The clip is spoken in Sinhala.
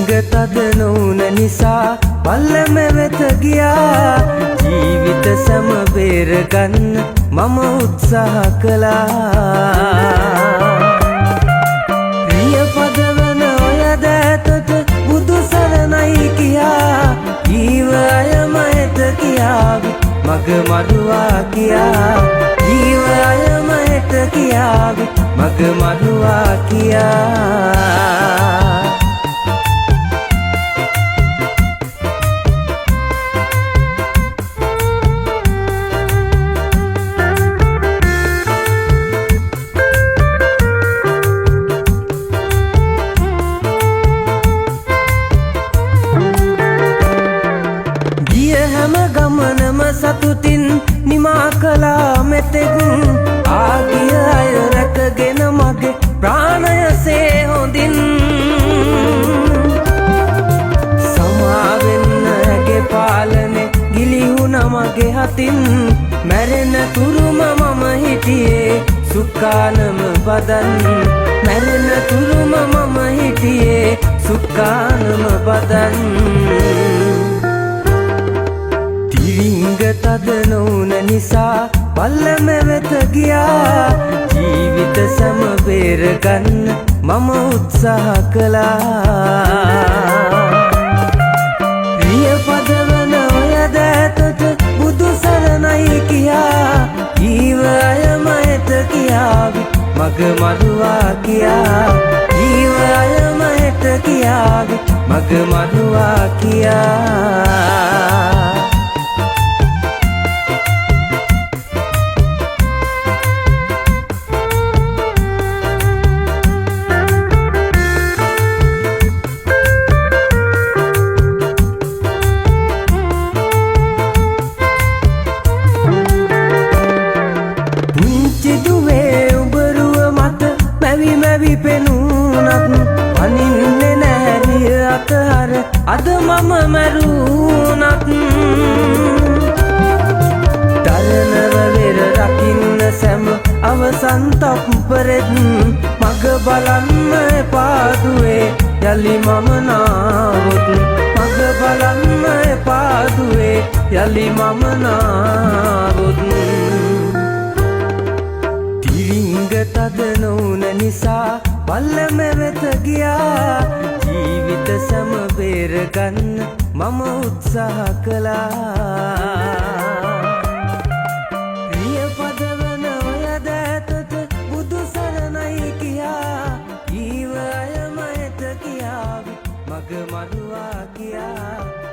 තද නොවුන නිසා පල්ලම වෙත ගියා. ජීවිත සම බේරගන්න මම උත්සාහ කළා. ප්‍රිය පදවන ඔය දෑතට බුදු සරණයි කියා. ජීව අයම එත කියාවි මග මරුවා කියා. ජීව අයම එත කියාවි මග මරුවා කියා. ගමනම සතුටින් නිමා කළා මෙතෙක්. ආගිය අය රැකගෙන මගේ ප්‍රාණයසේ හොඳින්. සමාවෙන්න ඇගේ පාලනේ ගිලිහුණ මගේ හතින්. මැරෙන තුරුම මම හිටියේ සුක්කානම බදන්. මැරෙන තුරුම මම හිටියේ සුක්කානම බදන්. තද නොවුන නිසා පල්ලම වෙත ගියා. ජීවිත සම බේරගන්න මම උත්සාහ කළා. ප්‍රිය පදවන ඔය දෑතට බුදු සරණයි කියා. ජීව අයම එත කියාවි මග මරුවා කියා. ජීව අයම එත කියාවි මග මරුවා කියා. මැවි පෙනුනත් පනින්නේ නැරිය අතහර අද මම මැරුණත්. තරණව වෙර රකින්න සැම අවසන් තප්පරෙත් මග බලන්න එපාදුවේ යලි මම නාවොත්. මග බලන්න එපාදුවේ යලි මම නාවොත්. තද නොවුන නිසා පල්ලම වෙත ගියා. ජීවිත සම බේරගන්න මම උත්සාහ කළා. ප්‍රිය පදවන ඔය දෑතට බුදු සරණයි කියා. ජීව අයම එත කියාවි මග මරුවා කියා.